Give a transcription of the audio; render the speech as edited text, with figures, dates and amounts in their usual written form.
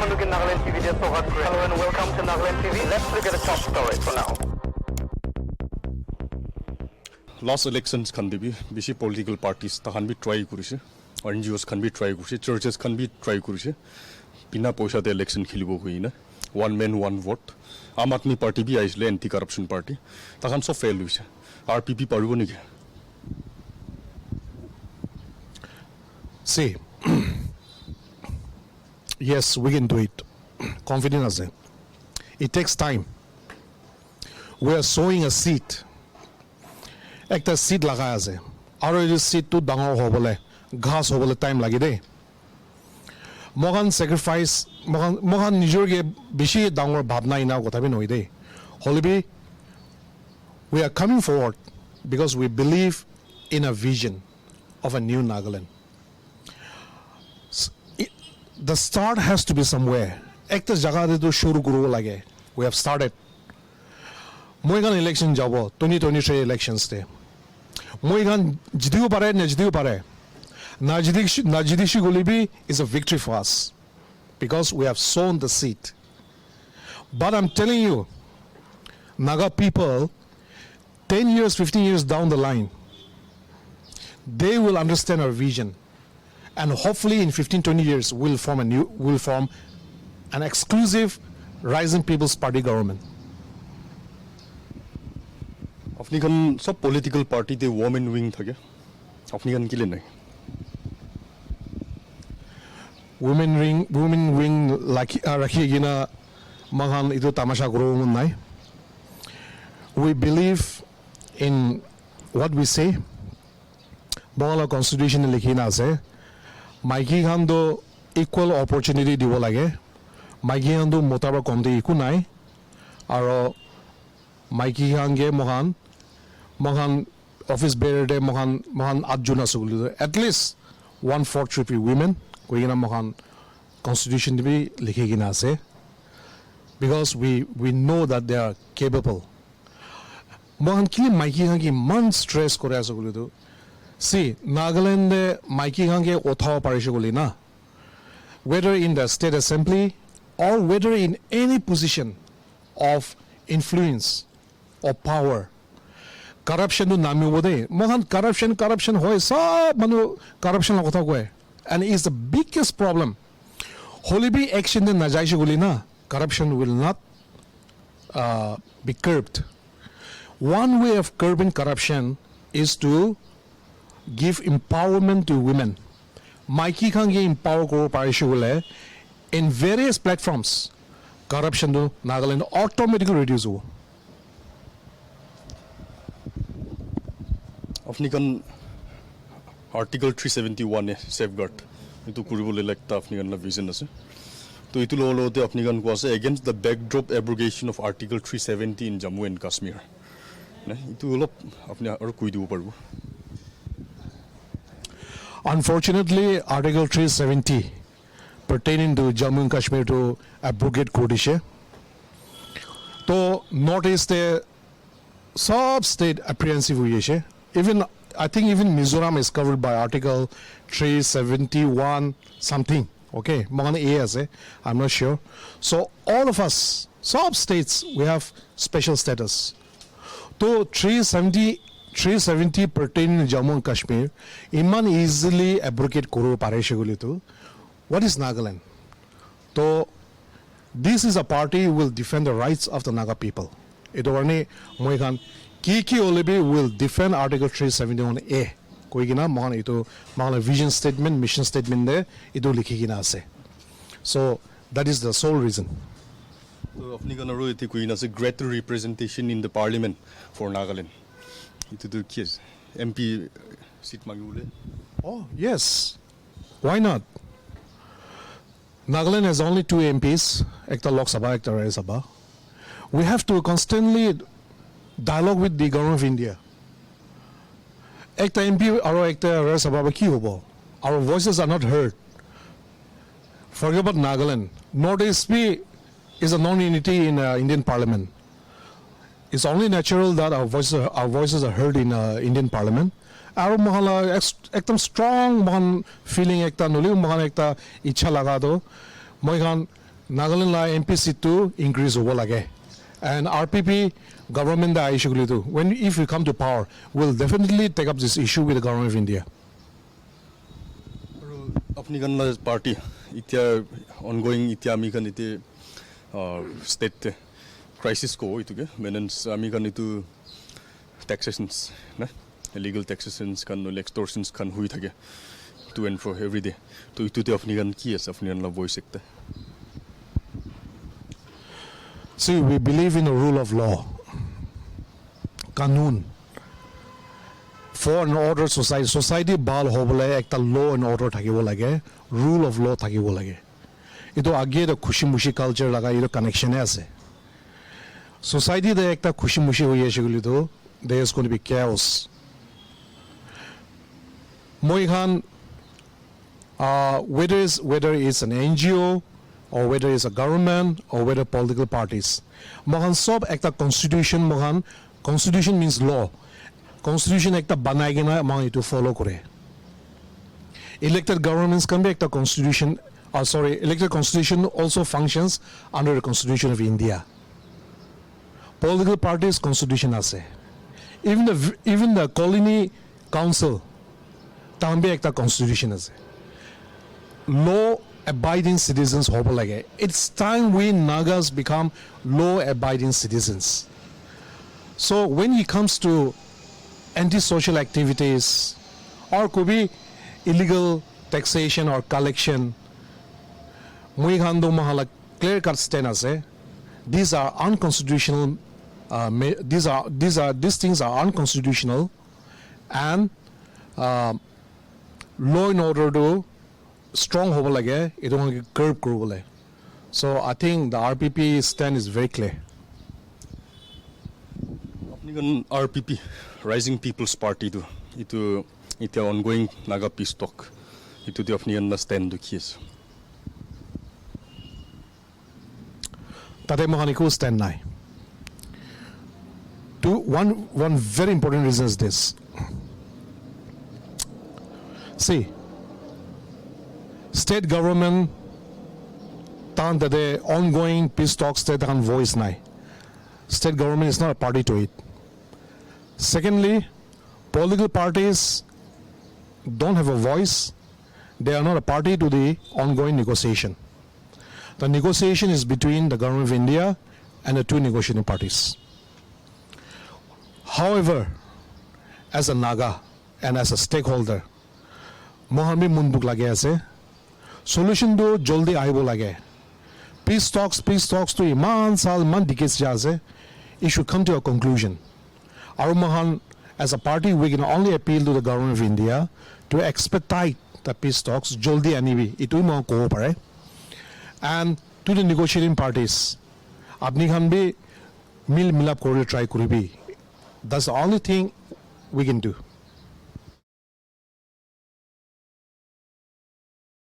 Mandukin Nagaland TV dia Sohat Kure. Hello and welcome to Nagaland TV. Let's look at the top story for now. Last elections can be bisi political parties tahan bi try kurise NGOs can be try kurise churches can be try kurise bina paisa de election khilibo hoina one man one vote Aam Aadmi party bi aisle anti corruption party tahan so fail hoise RPP paribo niki See, yes, we can do it. Confident as it takes time. We are sowing a seed. Ekta seed laga ase. Aro this seed to dangor hobole, ghas hobole time lagi de. Mogan sacrifice, mogan nijor ke bishi dangor bhabna ina kotha bi noi de. Holibi, we are coming forward because we believe in a vision of a new Nagaland. The start has to be somewhere. Ekta jaga de to shuru kuro lage. We have started. Moigan election jabo 2023 elections de. Moigan jidiu pare na jidiu pare. Na jidishi golibi is a victory for us because we have sown the seed. But I'm telling you, Naga people, 10 years, 15 years down the line, they will understand our vision. And hopefully in 15-20 years we'll form an exclusive Rising People's Party government. apni kan sab political party de women wing thake apni kan kile nai Women wing like rakhi gina mahan itu tamasha guru nai. We believe in what we say. Bangla constitution likhina ase Maiki khan do equal opportunity dibo lage. Maiki khan do motaba komde iku nai. Aro Maiki khan ge mohan office bearer de mohan 8 juna sugulu. At least 1/4 should be women. Koigina mohan constitution bi likhi gina ase. Because we know that they are capable. Mohan kili Maiki khan ki man stress kore asugulu. See, Nagaland Maiki Hange Othawa Parishaguli na. Whether in the state assembly or whether in any position of influence or power. Corruption to Nami Wode. Mohan corruption hoy sa manu corruption la kotha koe. And it's the biggest problem. Holibi action de najaishaguli na. Corruption will not be curbed. One way of curbing corruption is to give empowerment to women. Maiki Khange empower koro parishule in various platforms. Corruption to Nagaland automatically reduce ho. apni kan article 371 e safeguard itu kuribole lekta apni kan la vision ase to itu lo te apni kan ko ase against the backdrop abrogation of article 370 in Jammu and Kashmir na itu olop apni aru koi dibo parbo Unfortunately, Article 370 pertaining to Jammu and Kashmir to abrogate Kodishe. So, notice the sub-state apprehensive huye. Even, I think even Mizoram is covered by Article 371 something. Okay, Magana A as I'm not sure. So, all of us, sub-states, we have special status. So, 370 pertaining to Jammu and Kashmir, iman easily abrogate koro parishaguli to. What is Nagaland? So, this is a party who will defend the rights of the Naga people. Ito warni moikan ki olebi will defend Article 371A. Koi gina mohan ito mohan vision statement, mission statement de ito likhi gina ase. So that is the sole reason. so apni kan aru iti kuina se greater representation in the parliament for Nagaland itu to kies MP seat magule Oh, yes. Why not? Nagaland has only 2 MPs, ekta Lok Sabha, ekta Rajya Sabha. We have to constantly dialogue with the government of India. Ekta MP aro ekta Rajya Sabha ba ki hobo? Our voices are not heard. Forget about Nagaland. Northeast is a non-unity in Indian Parliament. It's only natural that our voices are heard in Indian Parliament. Our mohala ekdom strong mohan feeling ekta nuli mohan ekta ichha laga do moihan Nagaland la MP seat to increase over lage. And RPP government da issue to when if we come to power, we'll definitely take up this issue with the government of India. Apni ganla party itya ongoing itya ami kan ite state crisis ko itu ke menens ami kan itu taxations na illegal taxations kan extortions kan hui thake to and fro every day to itu te apni gan ki ase apni gan la voice ekta. See, we believe in the rule of law. Kanun. For an order society, society bal hobole ekta law and order thakibo lage, rule of law thakibo lage. Ito age the khushi mushi culture laga ito connection ase. Society de ekta khushi mushi hoye shiguli to there is going to be chaos. Moi khan whether it's an NGO or whether it's a government or whether political parties. Mohan sob ekta constitution mohan constitution means law. Constitution ekta banai gina mohan itu follow kore. Elected governments can be ekta constitution. Elected constitution also functions under the Constitution of India. Political parties constitution ase. Even the colony council tambe ekta constitution ase. Law abiding citizens hobo lage. It's time we Nagas become law abiding citizens. So when it comes to antisocial activities or could be illegal taxation or collection, mui khando mahala clear cut stand ase. These are unconstitutional. These things are unconstitutional, and law and order do strong hobo lage. It don't curb kurubole. So I think the RPP stand is very clear. Apni gan RPP Rising People's Party to itu ongoing Naga peace talk itu the apni gan stand to kies. Tate mohaniku stand nai. One very important reason is this. See, state government tan tade ongoing peace talks te tan voice nai. State government is not a party to it. Secondly, political parties don't have a voice. They are not a party to the ongoing negotiation. The negotiation is between the government of India and the two negotiating parties. However, as a Naga and as a stakeholder, Mohammed Munduk lage ase, solution do joldi aibo lage. Peace talks to iman sal man decades jaze, it should come to a conclusion. Our Mohan, as a party, we can only appeal to the government of India to expedite the peace talks, joldi anibi, itu mo cooperate. And to the negotiating parties, apni khan bhi milap kore try kuribi. That's the only thing we can do.